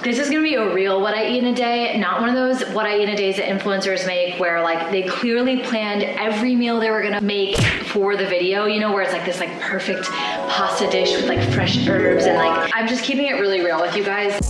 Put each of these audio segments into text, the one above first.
This is gonna be a real what I eat in a day, not one of those what I eat in a days that influencers make where like they clearly planned every meal they were gonna make for the video, you know, where it's like this like perfect pasta dish with like fresh herbs and like, I'm just keeping it really real with you guys.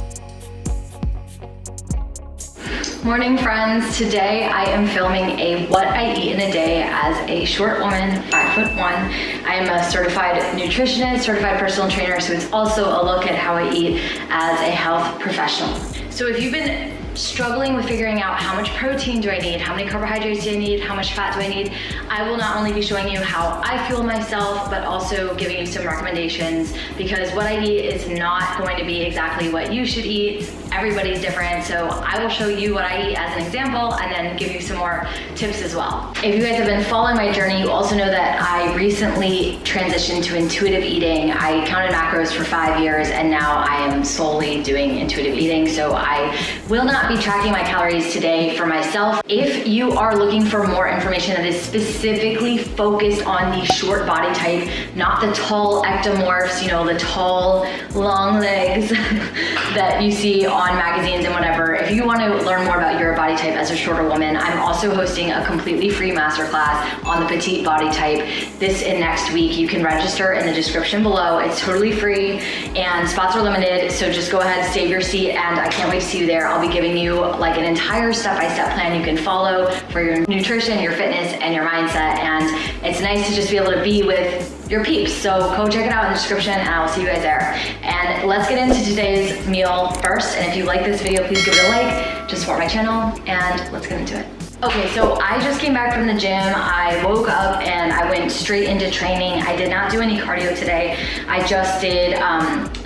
Morning friends, today I am filming a what I eat in a day as a short woman, 5'1". I am a certified nutritionist, certified personal trainer, so it's also a look at how I eat as a health professional. So if you've been struggling with figuring out how much protein do I need, how many carbohydrates do I need, how much fat do I need, I will not only be showing you how I fuel myself, but also giving you some recommendations, because what I eat is not going to be exactly what you should eat. Everybody's different, so I will show you what I eat as an example and then give you some more tips as well. If you guys have been following my journey, you also know that I recently transitioned to intuitive eating. I counted macros for 5 years and now I am solely doing intuitive eating, so I will not be tracking my calories today for myself. If you are looking for more information that is specifically focused on the short body type, not the tall ectomorphs, you know, the tall, long legs that you see on magazines and whatever, if you want to learn more about your body type as a shorter woman, I'm also hosting a completely free masterclass on the petite body type this and next week. You can register in the description below. It's totally free and spots are limited, so just go ahead, save your seat, and I can't wait to see you there. I'll be giving you like an entire step-by-step plan you can follow for your nutrition, your fitness, and your mindset, and it's nice to just be able to be with your peeps. So go check it out in the description and I will see you guys there. And let's get into today's meal first. And if you like this video, please give it a like to support my channel, and let's get into it. Okay, so I just came back from the gym. I woke up and I went straight into training. I did not do any cardio today. I just did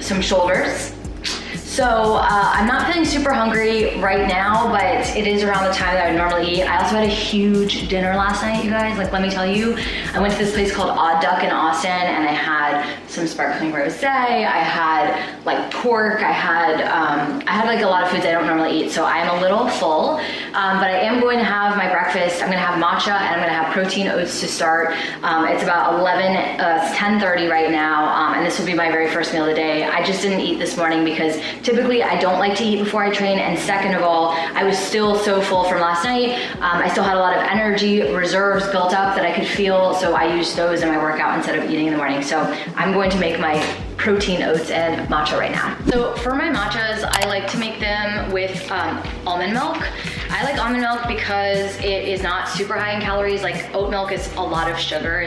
some shoulders. So I'm not feeling super hungry right now, but it is around the time that I would normally eat. I also had a huge dinner last night, you guys. Like, let me tell you, I went to this place called Odd Duck in Austin, and I had some sparkling rosé. I had like pork. I had like a lot of foods I don't normally eat. So I am a little full, but I am going to have my breakfast. I'm gonna have matcha and I'm gonna have protein oats to start. It's about 10:30 right now, and this will be my very first meal of the day. I just didn't eat this morning because typically I don't like to eat before I train, and second of all, I was still so full from last night. I still had a lot of energy reserves built up that I could feel, so I used those in my workout instead of eating in the morning. So I'm going to make my protein oats and matcha right now. So for my matchas, I like to make them with almond milk. I like almond milk because it is not super high in calories. Like oat milk is a lot of sugar.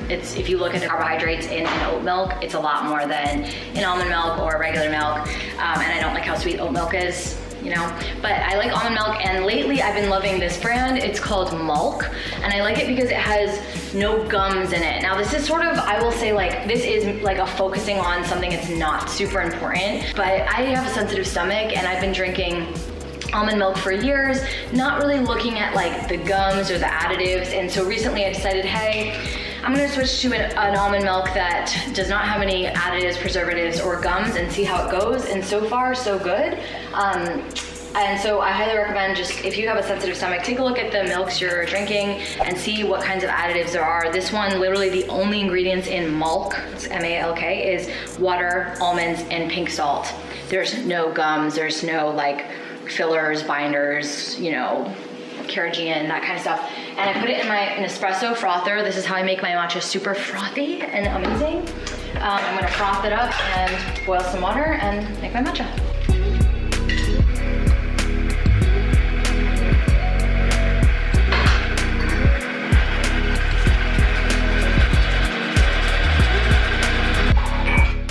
It's if you look at the carbohydrates in oat milk, it's a lot more than in almond milk or regular milk. And I don't like how sweet oat milk is, you know, but I like almond milk, and lately I've been loving this brand. It's called Malk, and I like it because it has no gums in it. Now this is sort of, I will say, like, this is like a focusing on something that's not super important, but I have a sensitive stomach and I've been drinking almond milk for years, not really looking at like the gums or the additives, and so recently I decided, hey, I'm gonna switch to an almond milk that does not have any additives, preservatives, or gums, and see how it goes, and so far so good. And so I highly recommend, just if you have a sensitive stomach, take a look at the milks you're drinking and see what kinds of additives there are. This one, literally the only ingredients in Malk, it's M-A-L-K, is water, almonds, and pink salt. There's no gums, there's no like fillers, binders, you know, carrageenan, that kind of stuff. And I put it in my espresso frother. This is how I make my matcha super frothy and amazing. I'm gonna froth it up and boil some water and make my matcha.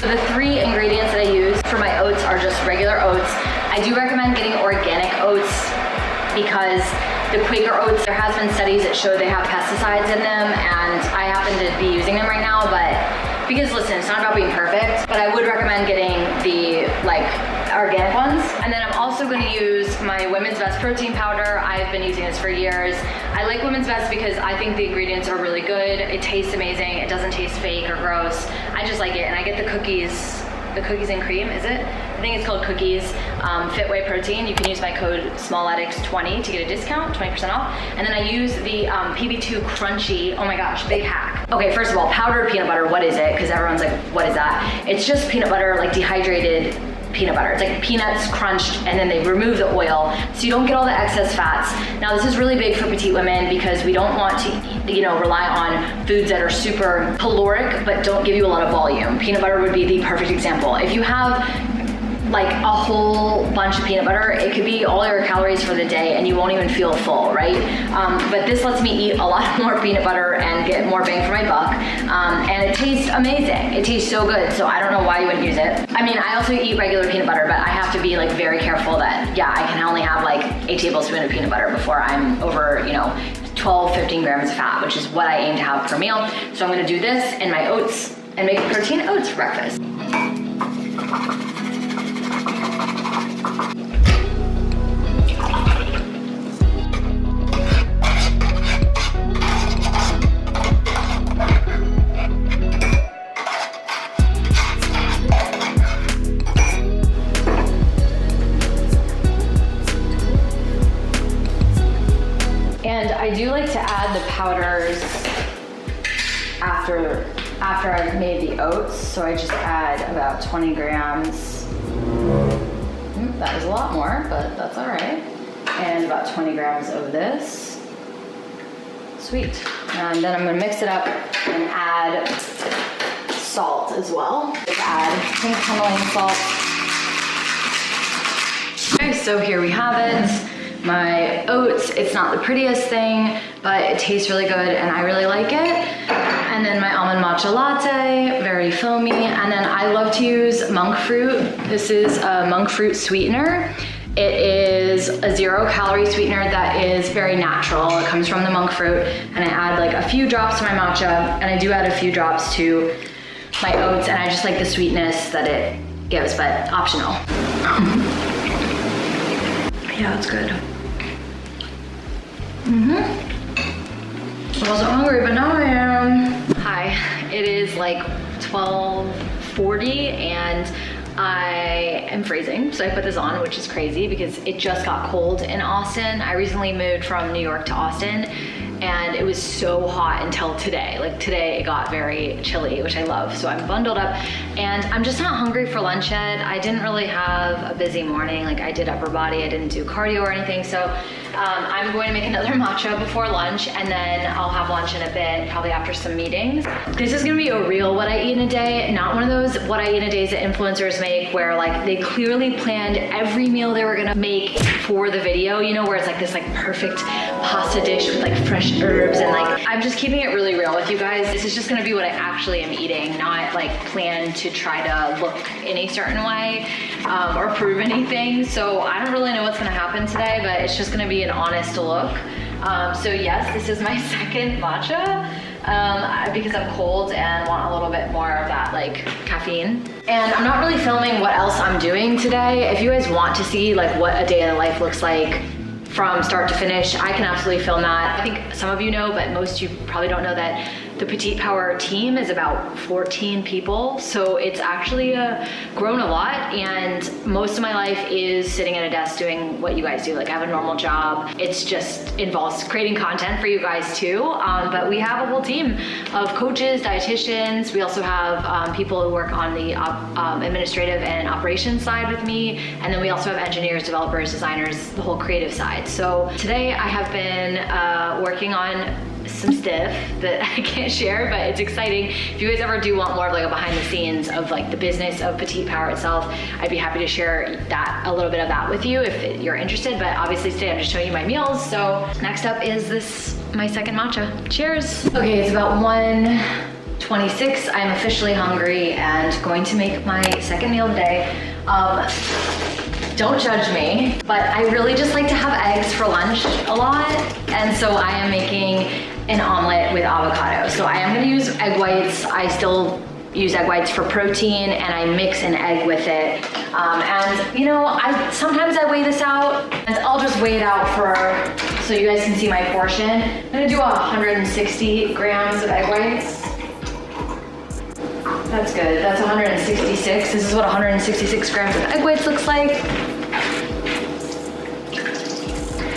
The 3 ingredients that I use for my oats are just regular oats. I do recommend getting organic oats because the Quaker oats, there has been studies that show they have pesticides in them, and I happen to be using them right now, but because listen, it's not about being perfect, but I would recommend getting the like organic ones. And then I'm also going to use my Women's Best protein powder. I've been using this for years. I like Women's Best because I think the ingredients are really good. It tastes amazing. It doesn't taste fake or gross. I just like it, and I get the cookies and cream, is it? I think it's called Cookies, Fit Whey Protein. You can use my code SMALLADDICTS20 to get a discount, 20% off. And then I use the PB2 Crunchy. Oh my gosh, big hack. Okay, first of all, powdered peanut butter, what is it? Because everyone's like, what is that? It's just peanut butter, like dehydrated peanut butter. It's like peanuts crunched and then they remove the oil, so you don't get all the excess fats. Now this is really big for petite women because we don't want to, rely on foods that are super caloric but don't give you a lot of volume. Peanut butter would be the perfect example. If you have like a whole bunch of peanut butter, it could be all your calories for the day and you won't even feel full, right? But this lets me eat a lot more peanut butter and get more bang for my buck. And it tastes amazing. It tastes so good. So I don't know why you wouldn't use it. I mean, I also eat regular peanut butter, but I have to be like very careful that, yeah, I can only have like a tablespoon of peanut butter before I'm over, 12, 15 grams of fat, which is what I aim to have per meal. So I'm gonna do this in my oats and make protein oats for breakfast. And I do like to add the powders after I've made the oats. So I just add about 20 grams. That was a lot more, but that's all right. And about 20 grams of this. Sweet. And then I'm gonna mix it up and add salt as well. Add pink Himalayan salt. Okay, so here we have it. My oats, it's not the prettiest thing, but it tastes really good and I really like it. And then my almond matcha latte, very foamy. And then I love to use monk fruit. This is a monk fruit sweetener. It is a 0-calorie sweetener that is very natural. It comes from the monk fruit. And I add like a few drops to my matcha, and I do add a few drops to my oats, and I just like the sweetness that it gives, but optional. Yeah, it's good. I wasn't hungry, but now I am. Hi, it is like 12:40 and I am freezing, so I put this on, which is crazy because it just got cold in Austin. I recently moved from New York to Austin and it was so hot until today. Like today it got very chilly, which I love. So I'm bundled up and I'm just not hungry for lunch yet. I didn't really have a busy morning. Like I did upper body, I didn't do cardio or anything. So I'm going to make another matcha before lunch and then I'll have lunch in a bit, probably after some meetings. This is gonna be a real what I eat in a day, not one of those what I eat in a days that influencers make where like they clearly planned every meal they were gonna make for the video, where it's like this like perfect pasta dish with like fresh herbs and like, I'm just keeping it really real with you guys. This is just gonna be what I actually am eating, not like plan to try to look in a certain way or prove anything. So I don't really know what's gonna happen today, but it's just gonna be an honest look. So yes, this is my second matcha because I'm cold and want a little bit more of that like caffeine. And I'm not really filming what else I'm doing today. If you guys want to see like what a day in the life looks like from start to finish, I can absolutely film that. I think some of you know, but most of you probably don't know that the Petite Power team is about 14 people. So it's actually grown a lot, and most of my life is sitting at a desk doing what you guys do. Like I have a normal job. It's just involves creating content for you guys too. But we have a whole team of coaches, dietitians. We also have people who work on the administrative and operations side with me. And then we also have engineers, developers, designers, the whole creative side. So today I have been working on some stuff that I can't share, but it's exciting. If you guys ever do want more of like a behind the scenes of like the business of Petite Power itself, I'd be happy to share that, a little bit of that with you if you're interested. But obviously today I'm just showing you my meals. So next up is this, my second matcha. Cheers. Okay, it's about 1:26. I'm officially hungry and going to make my second meal of the day. Don't judge me, but I really just like to have eggs for lunch a lot. And so I am making an omelet with avocado. So I am gonna use egg whites. I still use egg whites for protein and I mix an egg with it. Sometimes I weigh this out and I'll just weigh it out so you guys can see my portion. I'm gonna do 160 grams of egg whites. That's good, that's 166. This is what 166 grams of egg whites looks like.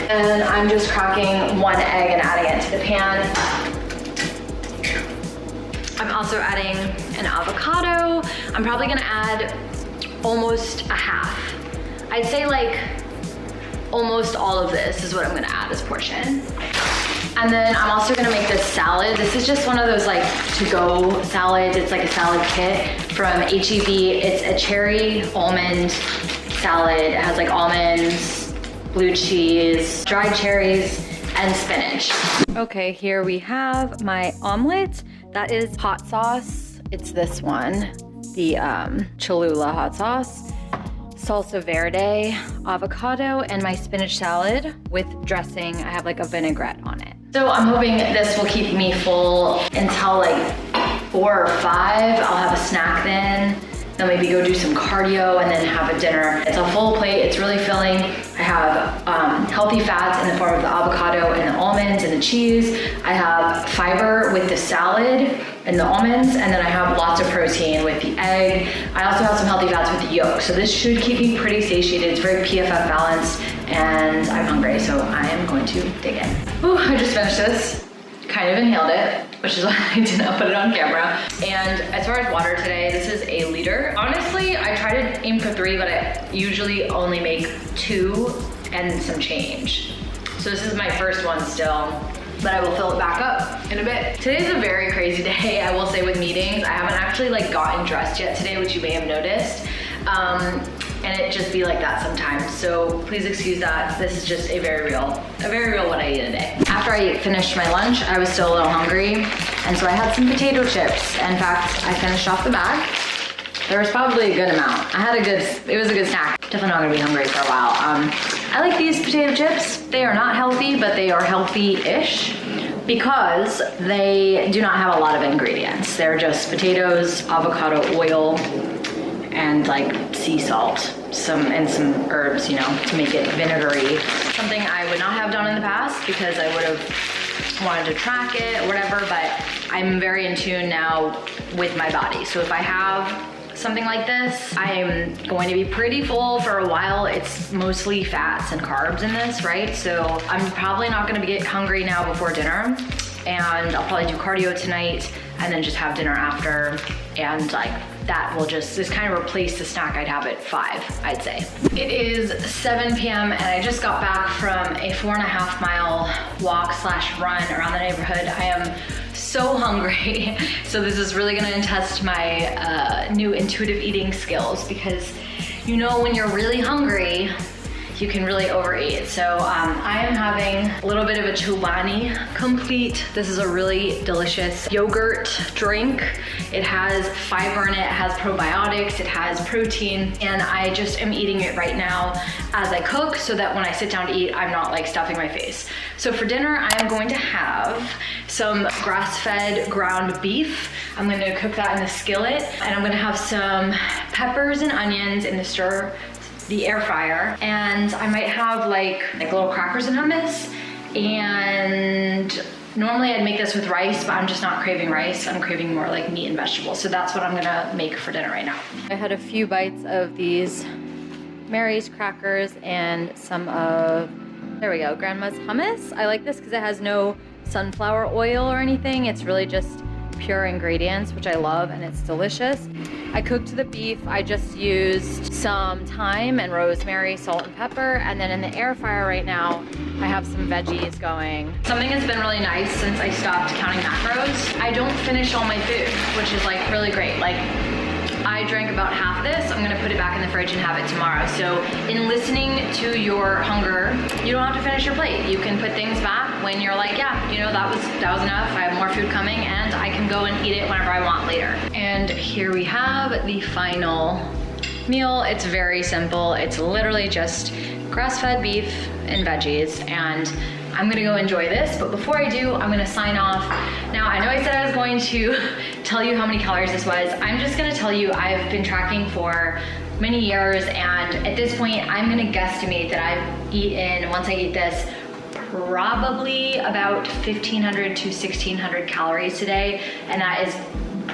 And I'm just cracking one egg and adding it to the pan. I'm also adding an avocado. I'm probably gonna add almost a half. I'd say like almost all of this is what I'm gonna add as portion. And then I'm also gonna make this salad. This is just one of those like to-go salads. It's like a salad kit from H-E-B. It's a cherry almond salad. It has like almonds, blue cheese, dried cherries, and spinach. Okay, here we have my omelet. That is hot sauce. It's this one, the Cholula hot sauce, salsa verde, avocado, and my spinach salad with dressing. I have like a vinaigrette on it. So I'm hoping this will keep me full until like 4 or 5. I'll have a snack then maybe go do some cardio and then have a dinner. It's a full plate, it's really filling. I have healthy fats in the form of the avocado and the almonds and the cheese. I have fiber with the salad and the almonds, and then I have lots of protein with the egg. I also have some healthy fats with the yolk. So this should keep me pretty satiated. It's very PFF balanced, and I'm hungry, so I am going to dig in. Ooh, I just finished this. Kind of inhaled it, which is why I did not put it on camera. And as far as water today, this is a liter. Honestly, I try to aim for 3, but I usually only make 2 and some change. So this is my first one still, but I will fill it back up in a bit. Today's a very crazy day, I will say, with meetings. I haven't actually like gotten dressed yet today, which you may have noticed. And it just be like that sometimes. So please excuse that. This is just a very real what I eat a day. After I finished my lunch, I was still a little hungry. And so I had some potato chips. In fact, I finished off the bag. There was probably a good amount. It was a good snack. Definitely not gonna be hungry for a while. I like these potato chips. They are not healthy, but they are healthy-ish because they do not have a lot of ingredients. They're just potatoes, avocado oil, and like sea salt, and some herbs, you know, to make it vinegary. Something I would not have done in the past because I would have wanted to track it or whatever, but I'm very in tune now with my body. So if I have something like this, I'm going to be pretty full for a while. It's mostly fats and carbs in this, right? So I'm probably not gonna get hungry now before dinner, and I'll probably do cardio tonight and then just have dinner after, and like that will just kind of replace the snack I'd have at 5, I'd say. It is 7 p.m. and I just got back from a 4.5 mile walk/run around the neighborhood. I am so hungry. So this is really gonna test my new intuitive eating skills, because you know when you're really hungry, you can really overeat. So I am having a little bit of a Chobani Complete. This is a really delicious yogurt drink. It has fiber in it, it has probiotics, it has protein, and I just am eating it right now as I cook so that when I sit down to eat, I'm not like stuffing my face. So for dinner, I am going to have some grass-fed ground beef. I'm gonna cook that in the skillet, and I'm gonna have some peppers and onions in the air fryer, and I might have like little crackers and hummus. And normally I'd make this with rice, but I'm just not craving rice. I'm craving more like meat and vegetables. So that's what I'm gonna make for dinner right now. I had a few bites of these Mary's crackers and some of, there we go, Grandma's hummus. I like this because it has no sunflower oil or anything. It's really just pure ingredients, which I love, and it's delicious. I cooked the beef. I just used some thyme and rosemary, salt and pepper, and then in the air fryer right now, I have some veggies going. Something that's been really nice since I stopped counting macros, I don't finish all my food, which is like really great. Like, I drank about half this. I'm gonna put it back in the fridge and have it tomorrow. So in listening to your hunger, you don't have to finish your plate. You can put things back when you're like, yeah, you know, that was enough. I have more food coming, and I can go and eat it whenever I want later. And here we have the final meal. It's very simple. It's literally just grass-fed beef and veggies, and I'm gonna go enjoy this, but before I do, I'm gonna sign off. Now, I know I said I was going to tell you how many calories this was. I'm just gonna tell you I've been tracking for many years, and at this point, I'm gonna guesstimate that I've eaten, once I eat this, probably about 1,500 to 1,600 calories today, and that is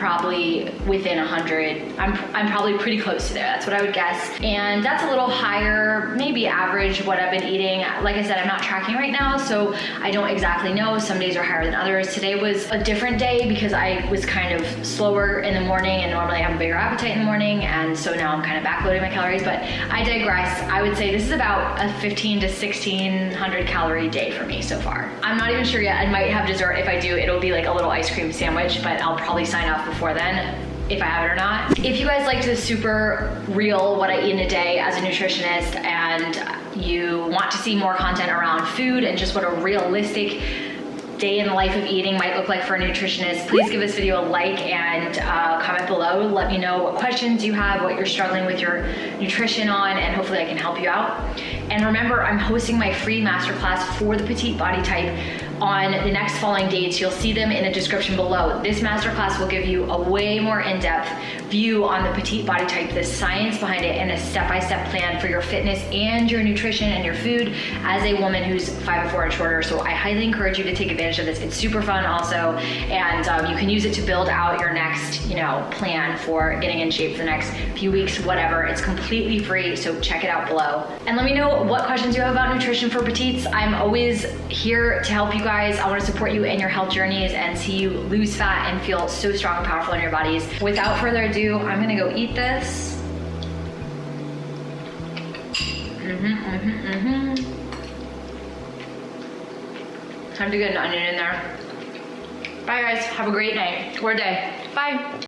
probably within 100. I'm probably pretty close to there. That's what I would guess. And that's a little higher, maybe average what I've been eating. Like I said, I'm not tracking right now, so I don't exactly know. Some days are higher than others. Today was a different day because I was kind of slower in the morning, and normally I have a bigger appetite in the morning, and so now I'm kind of backloading my calories, but I digress. I would say this is about a 15 to 1600 calorie day for me so far. I'm not even sure yet. I might have dessert. If I do, it'll be like a little ice cream sandwich, but I'll probably sign off before then if I have it or not. If you guys liked the super real what I eat in a day as a nutritionist, and you want to see more content around food and just what a realistic day in the life of eating might look like for a nutritionist, please give this video a like and comment below. Let me know what questions you have, what you're struggling with your nutrition on, and hopefully I can help you out. And remember, I'm hosting my free masterclass for the petite body type on the next following dates. You'll see them in the description below. This masterclass will give you a way more in-depth view on the petite body type, the science behind it, and a step-by-step plan for your fitness and your nutrition and your food as a woman who's 5'4" and shorter. So I highly encourage you to take advantage of this. It's super fun also, and you can use it to build out your next, plan for getting in shape for the next few weeks, whatever. It's completely free, so check it out below. And let me know what questions you have about nutrition for petites. I'm always here to help you guys. I want to support you in your health journeys and see you lose fat and feel so strong and powerful in your bodies. Without further ado, I'm gonna go eat this. Time to get an onion in there. Bye guys, have a great night or day. Bye.